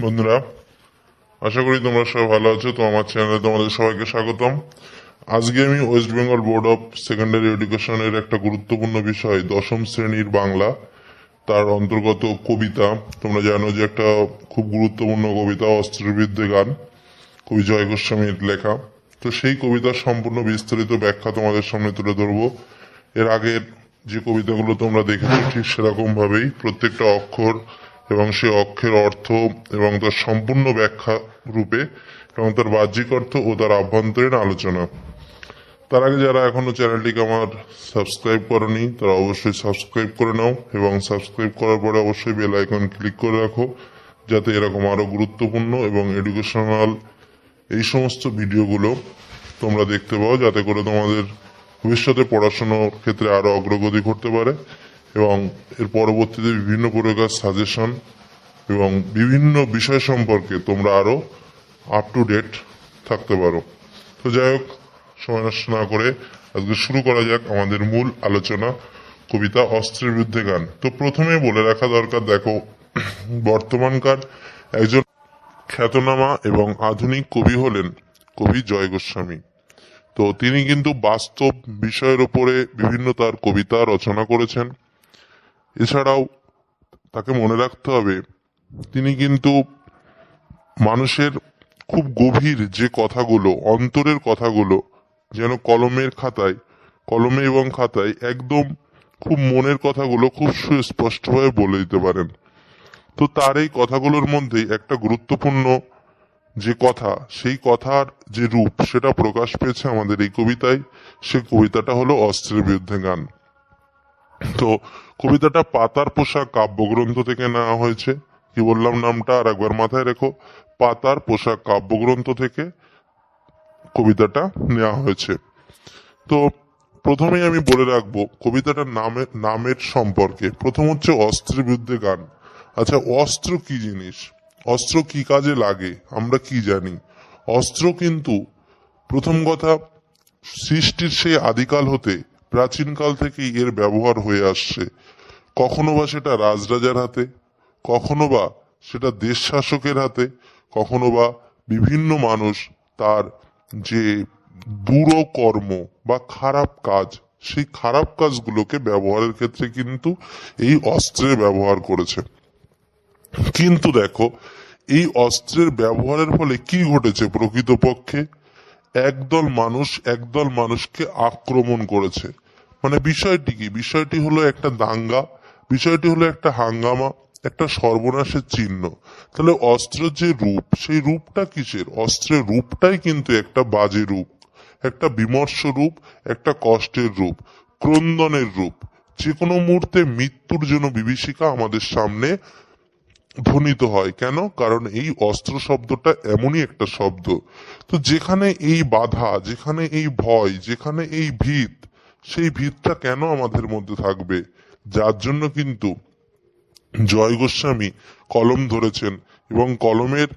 বন্ধুরা, আশা করি তোমরা সবাই ভালো আছো। তো আমার চ্যানেলে তোমাদের সবাইকে স্বাগতম। আজকে আমি West Bengal board of secondary এডুকেশনের একটা গুরুত্বপূর্ণ বিষয়, দশম শ্রেণীর বাংলা, তার অন্তর্গত কবিতা। তোমরা জানো যে একটা খুব গুরুত্বপূর্ণ কবিতা অস্ত্রের বিরুদ্ধে গান, কবি জয় গোস্বামীর লেখা। তো সেই কবিতার সম্পূর্ণ বিস্তারিত ব্যাখ্যা তোমাদের সামনে তুলে ধরবো। এর আগের যে কবিতাগুলো তোমরা দেখেছো ঠিক সেরকম ভাবেই প্রত্যেকটা অক্ষর এবং সেই অক্ষরের অর্থ এবং তার সম্পূর্ণ ব্যাখ্যা রূপে এবং তার বাহ্যিক অর্থ ও তার আভ্যন্তরীণ আলোচনা। তার আগে যারা এখনো চ্যানেলটিকে আমার সাবস্ক্রাইব করনি তারা অবশ্যই সাবস্ক্রাইব করে নাও এবং সাবস্ক্রাইব করার পরে অবশ্যই বেল আইকন ক্লিক করে রাখো, যাতে এরকম আরো গুরুত্বপূর্ণ এবং এডুকেশনাল এই সমস্ত ভিডিওগুলো তোমরা দেখতে পাও, যাতে করে তোমাদের ভবিষ্যতে পড়াশোনার ক্ষেত্রে আরো অগ্রগতি করতে পারে এবং এর পরবর্তীতে বিভিন্ন প্রকার সাজেশন এবং বিভিন্ন বিষয় সম্পর্কে তোমরা আরো আপ টু ডেট থাকতে পারো। তো যাই হোক, সময় নষ্ট না করে আজকে শুরু করা যাক আমাদের মূল আলোচনা, কবিতা অস্ত্রের বিরুদ্ধে গান। তো প্রথমে বলে রাখা দরকার, দেখো, বর্তমানকার একজন খ্যাতনামা এবং আধুনিক কবি হলেন কবি জয় গোস্বামী। তো তিনি কিন্তু বাস্তব বিষয়ের উপরে বিভিন্ন তার কবিতা রচনা করেছেন। এছাড়াও তাকে মনে রাখতে হবে, তিনি কিন্তু মানুষের খুব গভীর যে কথাগুলো, অন্তরের কথাগুলো যেন কলমে এবং খাতায় একদম খুব মনের কথাগুলো খুব সুস্পষ্টভাবে বলে দিতে পারেন। তো তার এই কথাগুলোর মধ্যেই একটা গুরুত্বপূর্ণ যে কথা, সেই কথার যে রূপ সেটা প্রকাশ পেয়েছে আমাদের এই কবিতায়। সে কবিতাটা হলো অস্ত্রের বিরুদ্ধে গান। তো কবিতাটা পাতার পোশাক কাব্যগ্রন্থ থেকে নেওয়া হয়েছে। কি বললাম নামটা আর একবার মাথায় রেখো, পাতার পোশাক কাব্যগ্রন্থ থেকে কবিতাটা নেওয়া হয়েছে। তো প্রথমেই আমি বলে রাখবো কবিতাটার নামের সম্পর্কে। প্রথম হচ্ছে অস্ত্রের বিরুদ্ধে গান। আচ্ছা, অস্ত্র কি জিনিস, অস্ত্র কি কাজে লাগে আমরা কি জানি? অস্ত্র কিন্তু প্রথম কথা, সৃষ্টির সেই আদিকাল হতে প্রাচীনকাল থেকেই এর ব্যবহার হয়ে আসছে। কখনো বা সেটা রাজরাজার হাতে, কখনো বা সেটা দেশ শাসকের হাতে, কখনো বা বিভিন্ন মানুষ তার যে বুড়ো কর্ম বা খারাপ কাজ, সেই খারাপ কাজগুলোকে ব্যবহারের ক্ষেত্রে কিন্তু এই অস্ত্রের ব্যবহার করেছে। কিন্তু দেখো, এই অস্ত্রের ব্যবহারের ফলে কি ঘটেছে প্রকৃতপক্ষে? একদল মানুষকে আক্রমণ করেছে। মানে বিষয়টি কি? বিষয়টি হলো একটা দাঙ্গা, বিষয়টি হলো একটা হাঙ্গামা, একটা সর্বনাশের চিহ্ন। তাহলে অস্ত্রের যে রূপ, সেই রূপটা কিসের? অস্ত্রের রূপটাই কিন্তু একটা বাজে রূপ, একটা বিমর্ষ রূপ, একটা কষ্টের রূপ, ক্রন্দনের রূপ। যে কোনো মুহূর্তে মৃত্যুর জন্য বিভীষিকা আমাদের সামনে ধ্বনিত হয়। কেন? কারণ এই অস্ত্র শব্দটা এমনই একটা শব্দ। তো যেখানে এই বাধা, যেখানে এই ভয়, যেখানে এই ভীত, সেই ভীতটা কেন আমাদের মধ্যে থাকবে? যার জন্য কিন্তু জয় গোস্বামী কলম ধরেছেন এবং কলমের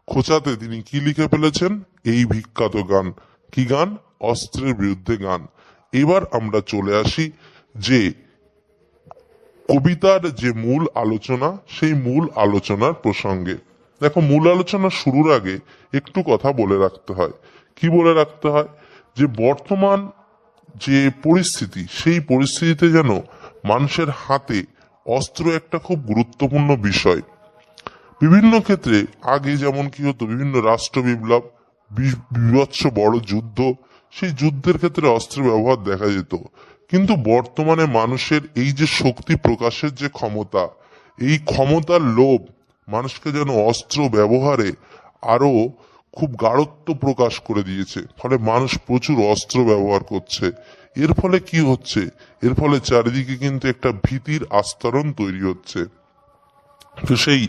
খোঁচাতে তিনি কি লিখে ফেলেছেন? এই বিখ্যাত গান। কি গান? অস্ত্রের বিরুদ্ধে গান। এবার আমরা চলে আসি যে কবিতার যে মূল আলোচনা, সেই মূল আলোচনার প্রসঙ্গে। দেখো, মূল আলোচনা শুরুর আগে একটু কথা বলে রাখতে হয়। কি বলে রাখতে হয়? যে বর্তমান যে পরিস্থিতি, সেই পরিস্থিতিতে যেন মানুষের হাতে অস্ত্র একটা খুব গুরুত্বপূর্ণ বিষয়। বিভিন্ন ক্ষেত্রে আগে যেমন কি হতো, বিভিন্ন রাষ্ট্র বিপ্লব, বিভৎস বড় যুদ্ধ, সেই যুদ্ধের ক্ষেত্রে অস্ত্রের ব্যবহার দেখা যেত। কিন্তু বর্তমানে মানুষের এই যে শক্তি প্রকাশের যে ক্ষমতা, এই ক্ষমতার লোভ মানুষকে যেন অস্ত্র ব্যবহারে আরো খুব গাঢ়ত্ব প্রকাশ করে দিয়েছে। ফলে মানুষ প্রচুর অস্ত্র ব্যবহার করছে। এর ফলে কি হচ্ছে? এর ফলে চারিদিকে কিন্তু একটা ভীতির আস্তরণ তৈরি হচ্ছে। তো সেই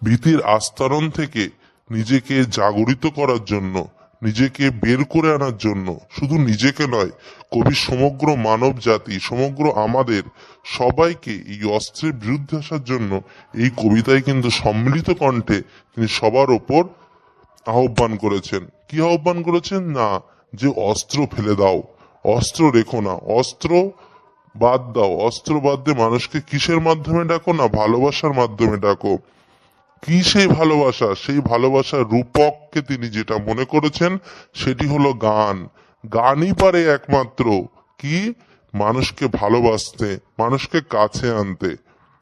ভীতির আস্তরণ থেকে নিজেকে জাগরিত করার জন্য, নিজেকে বের করে আনার জন্য, শুধু নিজেকে নয়, কবি সমগ্র মানব জাতি, সমগ্র আমাদের সবাইকে এই অস্ত্রের বিরুদ্ধে আসার জন্য এই কবিতায় কিন্তু সম্মিলিত কণ্ঠে তিনি সবার ওপর আহ্বান করেছেন। কি আহ্বান করেছেন? না যে অস্ত্র ফেলে দাও, অস্ত্র রেখো না, অস্ত্র বাদ দাও, অস্ত্র বাদ দিয়ে মানুষকে কিসের মাধ্যমে ডাকো? না ভালোবাসার মাধ্যমে ডাকো। কি সেই ভালোবাসা? সেই ভালোবাসার রূপককে তিনি যেটা মনে করেছেন সেটি হলো গান। গানই পারে একমাত্র কি মানুষকে ভালোবাসতে, মানুষকে কাছে আনতে।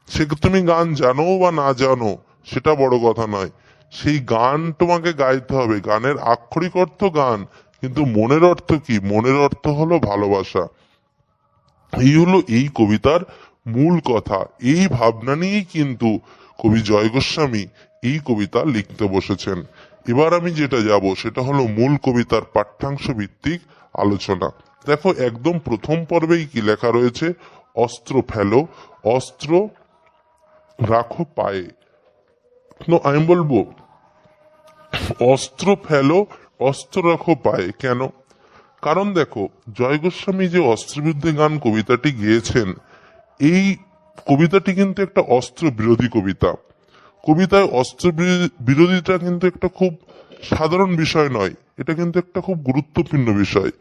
সে তুমি গান জানো বা না জানো সেটা বড় কথা নয়, সেই গান তোমাকে গাইতে হবে। গানের আক্ষরিক অর্থ গান, কিন্তু মনের অর্থ কি? মনের অর্থ হলো ভালোবাসা। এই হলো এই কবিতার মূল কথা। এই ভাবনা নিয়েই কিন্তু কবি জয় গোস্বামী এই কবিতা লিখতে বসেছেন। এবার আমি যেটা যাব সেটা হলো মূল কবিতার পাঠ্যাংশ ভিত্তিক আলোচনা। দেখো একদম প্রথম পর্বেই কি লেখা রয়েছে, অস্ত্র ফেলো, অস্ত্র রাখো পায়ে। তো আমি বলবো অস্ত্র ফেলো, অস্ত্র রাখো পায়ে। কেন? কারণ দেখো জয় গোস্বামী যে অস্ত্রবিরুদ্ধে গান কবিতাটি গেয়েছেন, এই কবিতাটি কিন্তু একটা অস্ত্র বিরোধী কবিতা। কবিতায় অস্ত্র বিরোধিতা কিন্তু একটা খুব সাধারণ বিষয় নয়, এটা কিন্তু একটা খুব গুরুত্বপূর্ণ বিষয়।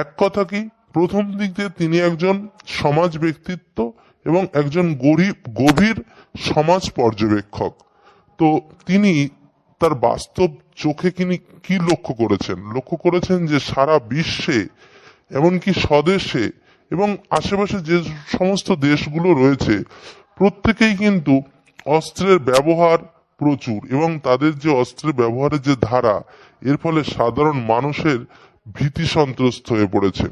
এক কথা কি, প্রথম দিক দিয়ে তিনি একজন সমাজ ব্যক্তিত্ব এবং একজন গভীর সমাজ পর্যবেক্ষক। তো তিনি তার বাস্তব চোখে কি লক্ষ্য করেছেন? লক্ষ্য করেছেন যে সারা বিশ্বে, এমনকি স্বদেশে এবং আশেপাশে যে সমস্ত দেশগুলো রয়েছে, প্রত্যেকেই কিন্তু অস্ত্রের ব্যবহার প্রচুর, এবং তাদের যে অস্ত্রের ব্যবহারের যে ধারা, এর ফলে সাধারণ মানুষের ভীতি সন্ত্রস্ত হয়ে পড়েছে।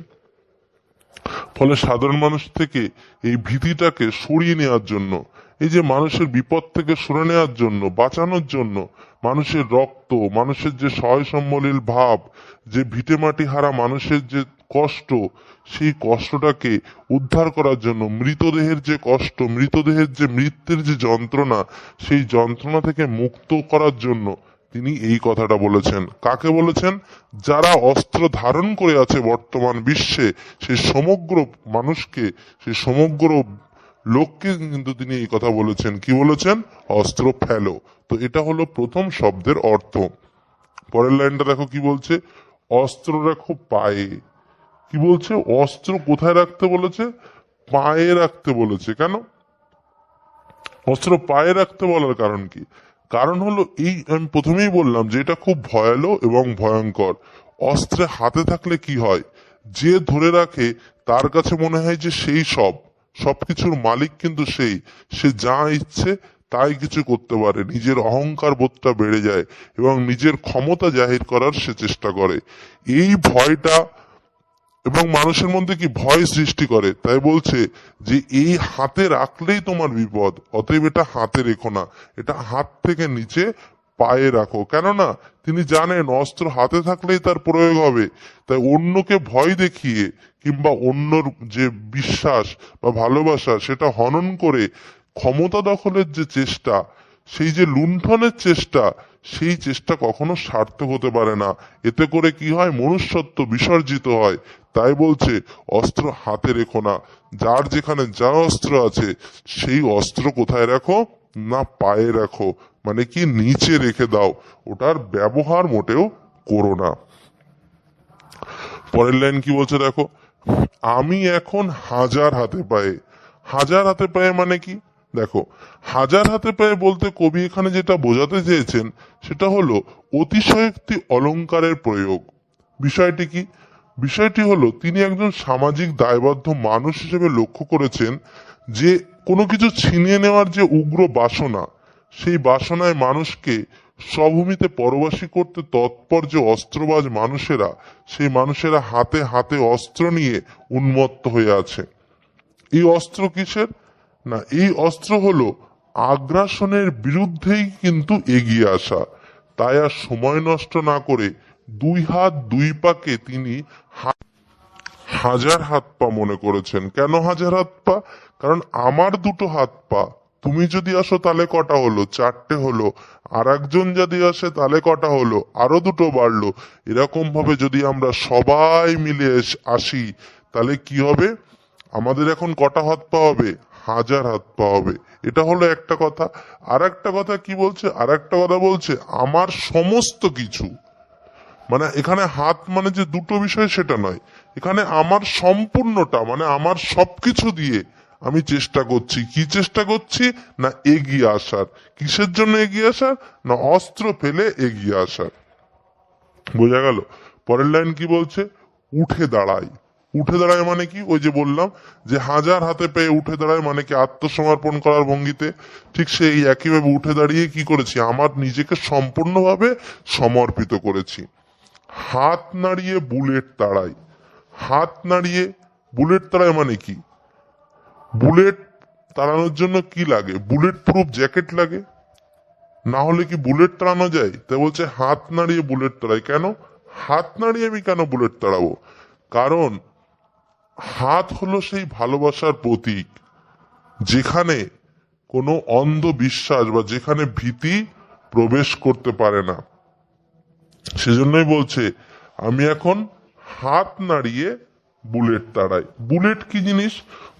ফলে সাধারণ মানুষ থেকে এই ভীতিটাকে সরিয়ে নেওয়ার জন্য, এই যে মানুষের বিপদ থেকে সরে নেওয়ার জন্য, বাঁচানোর জন্য, মানুষের রক্ত, মানুষের যে সহায় সম্বলীল ভাব, যে ভিটেমাটি হারা মানুষের যে কষ্ট, সেই কষ্টটাকে উদ্ধার করার জন্য, মৃতদেহের যে কষ্ট, মৃতদেহের যে মৃত্যুর যে যন্ত্রণা, সেই যন্ত্রণা থেকে মুক্ত করার জন্য তিনি এই কথাটা বলেছেন। কাকে বলেছেন? যারা অস্ত্র ধারণ করে আছে বর্তমান বিশ্বে, সেই সমগ্র মানুষকে, সেই সমগ্র লোককে কিন্তু তিনি এই কথা বলেছেন। কি বলেছেন? অস্ত্র ফেলো। তো এটা হলো প্রথম শব্দের অর্থ। পরের লাইনটা দেখো কি বলছে, অস্ত্র রাখো পায়ে। কি বলছে? অস্ত্র কোথায় রাখতে বলেছে? পায়ে রাখতে বলেছে। কেন অস্ত্র পায়ে রাখতে বলার কারণ কি? কারণ হলো এই, আমি প্রথমেই বললাম যে এটা খুব ভয়ালো এবং ভয়ঙ্কর। অস্ত্রে হাতে থাকলে কি হয়, যে ধরে রাখে তার কাছে মনে হয় যে সেই সবকিছুর মালিক কিন্তু সে যা ইচ্ছে তাই কিছু করতে পারে। নিজের অহংকার বোধটা বেড়ে যায় এবং নিজের ক্ষমতা জাহির করার সে চেষ্টা করে। এই ভয়টা এবং মানুষের মধ্যে কি ভয় সৃষ্টি করে। তাই বলছে যে এই হাতে রাখলেই তোমার বিপদ, অতএব এটা হাতে রেখো না, এটা হাত থেকে নিচে পায়ে রাখো। কেননা তিনি জানেন অস্ত্র হাতে থাকলেই তার প্রয়োগ হবে। তাই অন্যকে ভয় দেখিয়ে কিংবা অন্যর যে বিশ্বাস বা ভালোবাসা সেটা হনন করে ক্ষমতা দখলের যে চেষ্টা, সেই যে লুণ্ঠনের চেষ্টা, সেই চেষ্টা কখনো সার্থক হতে পারে না। এতে করে কি হয়, মনুষ্যত্ব বিসর্জিত হয়। তাই বলছে অস্ত্র হাতে রেখো না। যার যেখানে যা অস্ত্র আছে সেই অস্ত্র কোথায় রাখো না, পায়ে রাখো। মানে কি, নিচে রেখে দাও, ওটার ব্যবহার মোটেও করো না। পরের লাইন কি বলছে দেখো, আমি এখন হাজার হাতে পায়ে। হাজার হাতে পায়ে মানে কি? দেখো হাজার হাতে পায়ে বলতে কবি এখানে যেটা বোঝাতে চেয়েছেন সেটা হলো অতিশয়োক্তি অলংকারের প্রয়োগ। বিষয়টি কি? বিষয়টি হলো তিনি একজন সামাজিক দায়বদ্ধ মানুষ হিসেবে লক্ষ্য করেছেন যে কোনো কিছু ছিনিয়ে নেওয়ার যে উগ্র বাসনা, সেই বাসনায় মানুষকে স্বভূমিতে পরবাসী করতে তৎপর যে অস্ত্রবাজ মানুষেরা, সেই মানুষেরা হাতে হাতে অস্ত্র নিয়ে উন্মত্ত হয়ে আছে। এই অস্ত্র কিসের? না, এই অস্ত্র হলো আগ্রাসনের বিরুদ্ধেই কিন্তু এগিয়ে আসা। তাই আর সময় নষ্ট না করে দুই হাত দুই পাকে তিনি হাজার হাত পা মনে করেছেন। কেন হাজার হাত পা? কারণ আমার দুটো হাত পা, তুমি যদি আসো তাহলে কটা হলো? চারটে হলো। আর একজন যদি আসে তাহলে কটা হলো? আরো দুটো বাড়লো। এরকম ভাবে যদি আমরা সবাই মিলে আসি তাহলে কি হবে? আমাদের এখন কটা হাত পা হবে? হাজার হাত পা হবে। এটা হলো একটা কথা। আর একটা কথা কি বলছে? আর একটা কথা বলছে আমার সমস্ত কিছু। মানে এখানে হাত মানে যে দুটো বিষয় সেটা নয়, এখানে আমার সম্পূর্ণটা, মানে আমার সবকিছু দিয়ে আমি চেষ্টা করছি। কি চেষ্টা করছি? না এগিয়ে আসার। কিসের জন্য এগিয়ে আসার? না অস্ত্র ফেলে এগিয়ে আসার। বোঝা গেল? পরের লাইন কি বলছে? উঠে দাঁড়াই। উঠে দাঁড়ায় মানে কি? ওই যে বললাম যে হাজার হাতে পেয়ে উঠে দাঁড়ায় মানে কি আত্মসমর্পণ করার ভঙ্গিতে। ঠিক সেই একইভাবে উঠে দাঁড়িয়ে কি করেছি? আমার নিজেকে সম্পূর্ণভাবে সমর্পিত করেছি। হাত নাড়িয়ে বুলেট তাড়াই। হাত নাড়িয়ে বুলেট তাড়ায় মানে কি? বুলেট তাড়ানোর জন্য কি লাগে? বুলেট প্রুফ জ্যাকেট লাগে, না হলে কি বুলেট তাড়ানো যায়? তাই বলছে হাত নাড়িয়ে বুলেট তাড়াই। কেন হাত নাড়িয়ে আমি কেন বুলেট তাড়াবো? কারণ হাত হলো সেই ভালোবাসার প্রতীক, যেখানে কোনো অন্ধ বিশ্বাস বা যেখানে ভীতি প্রবেশ করতে পারে না। সেজন্যই বলছে আমি এখন হাত নাড়িয়ে বুলেট তাড়াই। বুলেট কি জিনিস?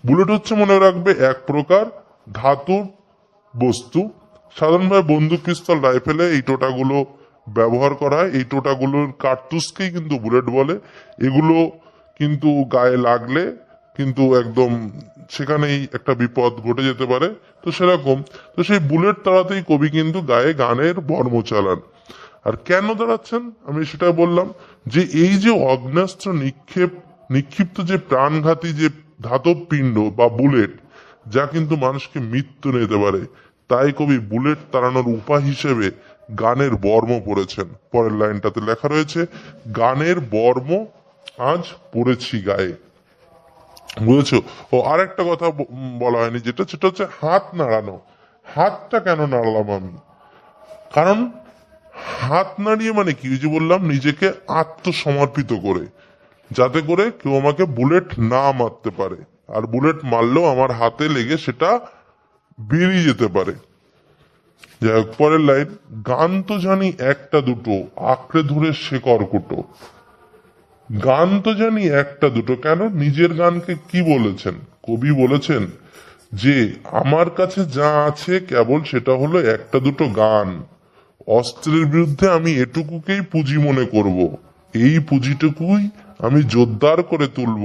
বুলেট হচ্ছে, মনে রাখবে, এক প্রকার ধাতুর বস্তু। সাধারণভাবে বন্দুক, পিস্তল, রাইফেলে এই টোটাগুলো ব্যবহার করা হয়। এই টোটাগুলোর কার্তুজকেই কিন্তু বুলেট বলে। এগুলো কিন্তু গায়ে লাগলে কিন্তু একদম সেখানেই একটা বিপদ ঘটে যেতে পারে। তো সেরকম, তো সেই বুলেট তাড়াতেই কবি কিন্তু গায়ে গানের বর্ম চালান। আর কেন দাঁড়াচ্ছেন আমি সেটা বললাম, যে এই যে অগ্নাস্ত্র নিক্ষিপ্ত যে প্রাণঘাতী যে ধাতব পিণ্ড বা বুলেট, যা কিন্তু মানুষকে মৃত্যু নিতে পারে, তাই কবি বুলেট তাড়ানোর উপায় হিসেবে গানের বর্ম পড়েছেন। পরের লাইনটাতে লেখা রয়েছে, গানের বর্ম আজ পড়েছি গায়ে। বুঝেছো? ও আরেকটা কথা বলা হয়নি, সেটা হচ্ছে হাত নাড়ানো। হাতটা কেন নাড়ালাম আমি? কারণ হাত নাড়িয়ে মানে কি, যে বললাম, নিজেকে আত্মসমর্পিত করে, যাতে করে কেউ আমাকে বুলেট না মারতে পারে। আর বুলেট মারলেও আমার হাতে লেগে সেটা বেরিয়ে যেতে পারে। যাই হোক, পরের লাইন, গান তো জানি একটা দুটো, আঁকড়ে ধরে শেকড় কুটো। গান তো জানি একটা দুটো, কেন? নিজের গানকে কি বলেছেন কবি? বলেছেন যে আমার কাছে যা আছে কেবল সেটা হলো একটা দুটো গান। অস্ত্রের বিরুদ্ধে আমি এটুকুকেই পুঁজি মনে করব। এই পুঁজিটুকুই আমি জোরদার করে তুলব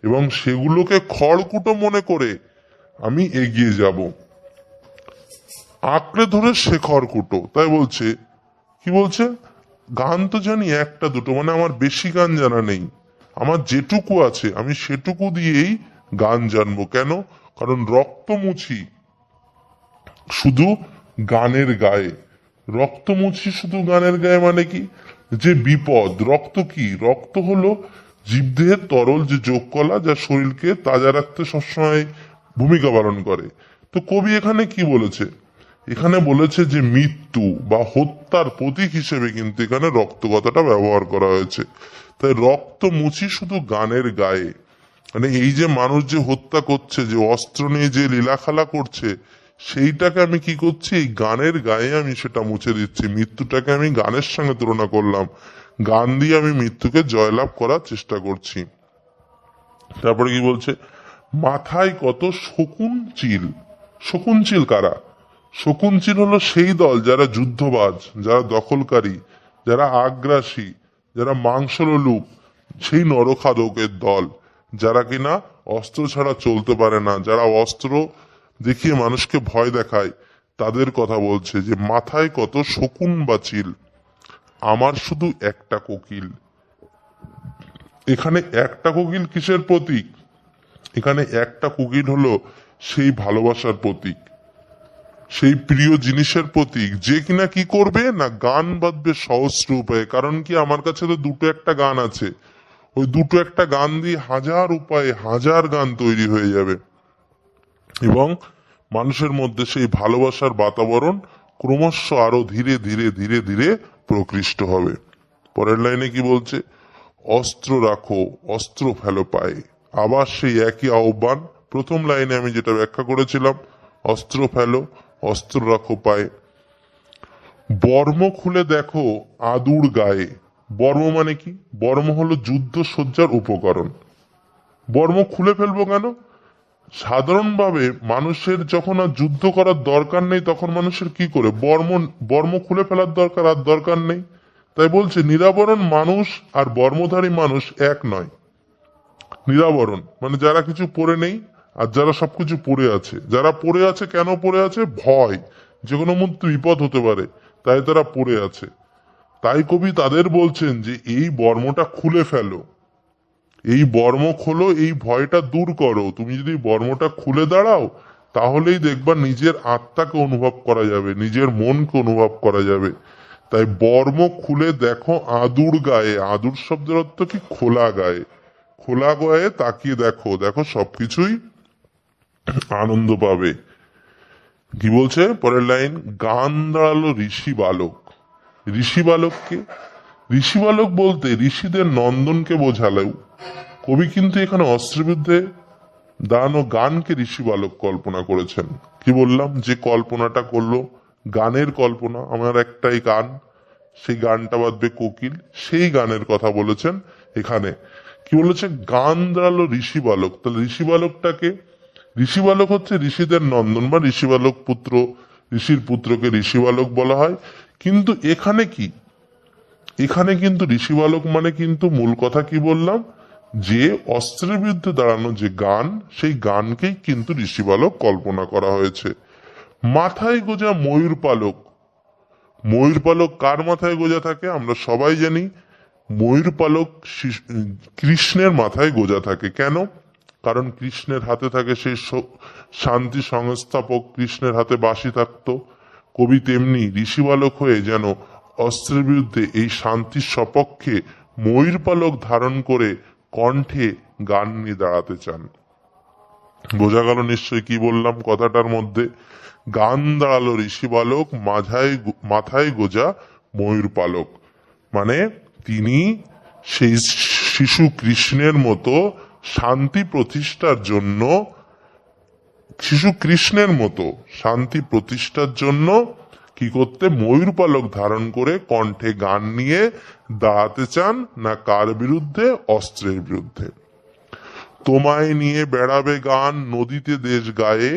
এবং সেগুলোকে খড়কুটো মনে করে আমি এগিয়ে যাব। আঁকড়ে ধরে শেখর কুটো। তাই বলছে, কি বলছে? গান তো জানি একটা দুটো, মানে আমার বেশি গান জানা নেই। আমার যেটুকু আছে আমি সেটুকু দিয়েই গান জানবো। কেন? কারণ রক্ত মুছি শুধু গানের গায়ে। রক্ত মুছি শুধু গানের গায়ে মানে কি? যে বিপদ। রক্ত কি? রক্ত হলো জীবদেহের তরল যে যোগকলা, যা শরীরকে তাজা রাখতে সবসময় ভূমিকা পালন করে। তো কবি এখানে কি বলেছে? এখানে বলেছে যে মৃত্যু বা হত্যার প্রতীক হিসেবে কিন্তু এখানে রক্ত কথাটা ব্যবহার করা হয়েছে। তাই রক্ত মুছি শুধু গানের গায়ে, মানে এই যে মানুষ যে হত্যা করছে, যে অস্ত্র নিয়ে যে লীলাখালা করছে, সেইটাকে আমি কি করছি? এই গানের গায়ে আমি সেটা মুছে দিচ্ছি। মৃত্যুটাকে আমি গানের সঙ্গে তুলনা করলাম। গান দিয়ে আমি মৃত্যুকে জয়লাভ করার চেষ্টা করছি। তারপরে কি বলছে? মাথায় কত শকুন চিল। শকুন চিল কারা? শকুন চিল হলো সেই দল যারা যুদ্ধবাজ, যারা দখলকারী, যারা আগ্রাসী, যারা মাংসলোলুপ, সেই নরখাদকের দল, যারা কিনা অস্ত্র ছাড়া চলতে পারে না, যারা অস্ত্র দেখিয়ে মানুষকে ভয় দেখায়, তাদের কথা বলছে যে মাথায় কত শকুন বা চিল, আমার শুধু একটা কোকিল। এখানে একটা কোকিল কিসের প্রতীক? এখানে একটা কোকিল হলো সেই ভালোবাসার প্রতীক, সেই প্রিয় জিনিসের প্রতীক, যে কিনা কি করবে না গান বাঁধবে সহস্র উপায়ে। কারণ কি, আমার কাছে তো দুটো একটা গান আছে, ওই দুটো একটা গান দিয়ে হাজার উপায়ে হাজার গান তৈরি হয়ে যাবে এবং মানুষের মধ্যে সেই ভালোবাসার বাতাবরণ ক্রমশ আরো ধীরে ধীরে ধীরে ধীরে প্রকৃষ্ট হবে। পরের লাইনে কি বলছে? অস্ত্র রাখো, অস্ত্র ফেলো পায়ে। আবার সেই একই আহ্বান। প্রথম লাইনে আমি যেটা ব্যাখ্যা করেছিলাম, অস্ত্র ফেলো, অস্ত্র রাখো পায়ে। বর্ম খুলে দেখো আদুর গায়ে। বর্ম মানে কি? বর্ম হলো যুদ্ধ সজ্জার উপকরণ। বর্ম খুলে ফেলবো কেন? সাধারণভাবে মানুষের যখন আর যুদ্ধ করার দরকার নেই, তখন মানুষের কি করে বর্ম খুলে ফেলার দরকার, আর দরকার নেই। তাই বলছে নিরাবরণ মানুষ আর বর্মধারী মানুষ এক নয়। নিরাবরণ মানে যারা কিছু পরে নেই, আর যারা সবকিছু পড়ে আছে, যারা পড়ে আছে কেন পড়ে আছে? ভয়, যে কোনো মুহূর্তে বিপদ হতে পারে, তাই তারা পড়ে আছে। তাই কবি তাদের বলছেন যে এই বর্মটা খুলে ফেলো, এই বর্ম খোলো, এই ভয়টা দূর করো। তুমি যদি বর্মটা খুলে দাঁড়াও তাহলেই দেখবা নিজের আত্মাকে অনুভব করা যাবে, নিজের মনকে অনুভব করা যাবে। তাই বর্ম খুলে দেখো আদুর গায়ে, আদুর শব্দের অর্থ কি? খোলা গায়ে। খোলা গায়ে তাকিয়ে দেখো, দেখো সবকিছুই আনন্দ পাবে। কি বলছে পরের লাইন? গান দাঁড়ালো ঋষি বালক। ঋষি বালককে, ঋষি বালক বলতে ঋষিদের নন্দনকে বোঝালো। কবি কিন্তু এখানে অস্ত্রের বিরুদ্ধে দাঁড়ানো গানকে ঋষি বালক কল্পনা করেছেন। কি বললাম? যে কল্পনাটা করলো, গানের কল্পনা। আমার একটাই গান, সেই গানটা বাঁধবে কোকিল, সেই গানের কথা বলেছেন এখানে। কি বলেছে? গান দাঁড়ালো ঋষি বালক। তাহলে ঋষি বালকটাকে, ঋষি বালক হচ্ছে ঋষিদের নন্দন বা ঋষি বালক পুত্র, ঋষির পুত্রকে ঋষি বালক বলা হয়। কিন্তু এখানে কি, এখানে কিন্তু ঋষি বালক মানে কিন্তু মূল কথা কি বললাম? যে অস্ত্রের বিরুদ্ধে দাঁড়ানো যে গান, সেই গানকেই কিন্তু ঋষি বালক কল্পনা করা হয়েছে। মাথায় গোজা ময়ূর পালক। ময়ূর পালক কার মাথায় গোজা থাকে? আমরা সবাই জানি ময়ূর পালক কৃষ্ণের মাথায় গোজা থাকে। কেন? কারণ কৃষ্ণের হাতে থাকে সেই শান্তি সংস্থাপক, কৃষ্ণের হাতে বাঁশি থাকতো। কবি তেমনি ঋষি বালক হয়ে যেন অস্ত্রের বিরুদ্ধে এই শান্তির সপক্ষে ময়ূর পালক ধারণ করে কণ্ঠে গান নিয়ে দাঁড়াতে চান। বোঝা গেল নিশ্চয়ই কি বললাম কথাটার মধ্যে? গান দাঁড়ালো ঋষি বালক, মাথায় গোজা ময়ূর পালক, মানে তিনি সেই শিশু কৃষ্ণের মতো শান্তি প্রতিষ্ঠার জন্য, শিশু কৃষ্ণের মতো শান্তি প্রতিষ্ঠার জন্য কি করতে? ময়ূর পালক ধারণ করে কণ্ঠে গান নিয়ে দাঁড়াতে চান। না কার বিরুদ্ধে? অস্ত্রের বিরুদ্ধে। তোমায় নিয়ে বেড়াবে গান নদীতে দেশ গায়ে,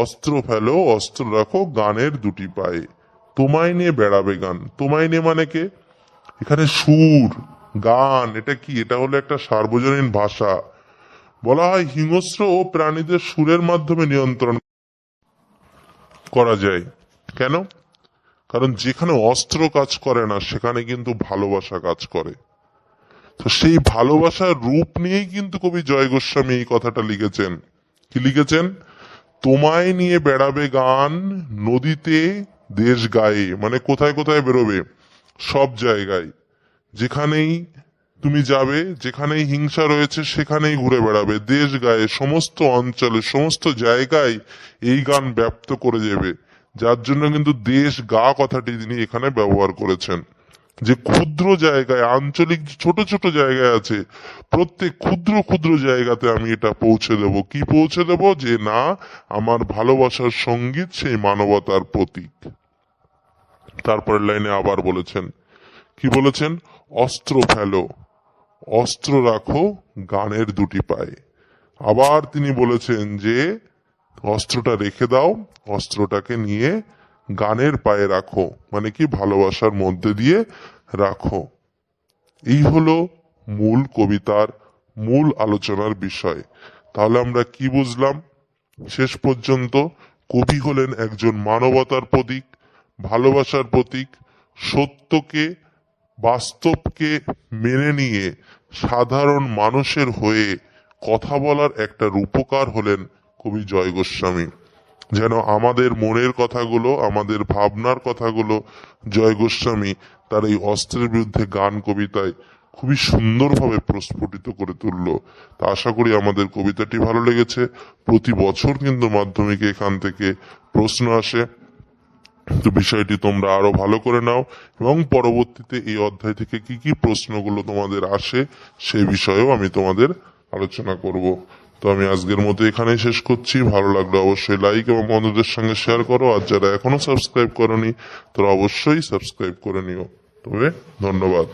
অস্ত্র ফেলো অস্ত্র রাখো গানের দুটি পায়ে। তোমায় নিয়ে বেড়াবে গান, তোমায় নিয়ে মানে কে? এখানে সুর, গান, এটা কি? এটা হলো একটা সার্বজনীন ভাষা। বলা হয় হিংস্র ও প্রাণীদের সুরের মাধ্যমে নিয়ন্ত্রণ করা যায়। কেন? কারণ যেখানে অস্ত্র কাজ করে না সেখানে কিন্তু ভালোবাসা কাজ করে। তো সেই ভালোবাসার রূপ নিয়েই কিন্তু কবি জয় গোস্বামী এই কথাটা লিখেছেন। কি লিখেছেন? তোমায় নিয়ে বেড়াবে গান নদীতে দেশ গায়ে, মানে কোথায় কোথায় বেরোবে? সব জায়গায়, যেখানেই তুমি যাবে, যেখানেই হিংসা রয়েছে সেখানেই ঘুরে বেড়াবে। দেশ গায়ে, সমস্ত অঞ্চলে, সমস্ত জায়গায় এই গান ব্যাপ্ত করে যাবে। যার জন্য কিন্তু দেশ গা কথাটি তিনি এখানে ব্যবহার করেছেন। যে ক্ষুদ্র জায়গায়, আঞ্চলিক ছোট ছোট জায়গায় আছে, প্রত্যেক ক্ষুদ্র ক্ষুদ্র জায়গাতে আমি এটা পৌঁছে দেব। কি পৌঁছে দেব? যে না, আমার ভালোবাসার সঙ্গীত সেই মানবতার প্রতীক। তারপরের লাইনে আবার বলেছেন, কি বলেছেন? অস্ত্র ফেলো অস্ত্র রাখো গানের দুটি পায়ে। আবার তিনি বলেছেন যে অস্ত্রটা রেখে দাও, অস্ত্রটাকে নিয়ে গানের পায়ে রাখো, মানে কি? ভালোবাসার মধ্যে দিয়ে রাখো। এই হলো মূল কবিতার মূল আলোচনার বিষয়। তাহলে আমরা কি বুঝলাম শেষ পর্যন্ত? কবি হলেন একজন মানবতার প্রতীক, ভালোবাসার প্রতীক। সত্যকে, বাস্তবকে মেনে নিয়ে সাধারণ মানুষের হয়ে কথা বলার একটা রূপকার হলেন কবি জয় গোস্বামী। যেন আমাদের মনের কথাগুলো, আমাদের ভাবনার কথাগুলো জয় গোস্বামী তার এই অস্ত্রের বিরুদ্ধে গান কবিতায় খুবই সুন্দরভাবে প্রস্ফুটিত করে তুলল। তা আশা করি আমাদের কবিতাটি ভালো লেগেছে। প্রতি বছর কিন্তু মাধ্যমিকে এখান থেকে প্রশ্ন আসে, তো বিষয়টি তোমরা আরো ভালো করে নাও এবং পরবর্তীতে এই অধ্যায় থেকে কি কি প্রশ্নগুলো তোমাদের আসে সে বিষয়েও আমি তোমাদের আলোচনা করব। তো আমি আজকের মতো এখানেই শেষ করছি। ভালো লাগলে অবশ্যই লাইক এবং বন্ধুদের সঙ্গে শেয়ার করো। আর যারা এখনো সাবস্ক্রাইব করোনি তারা অবশ্যই সাবস্ক্রাইব করে নিও। তবে ধন্যবাদ।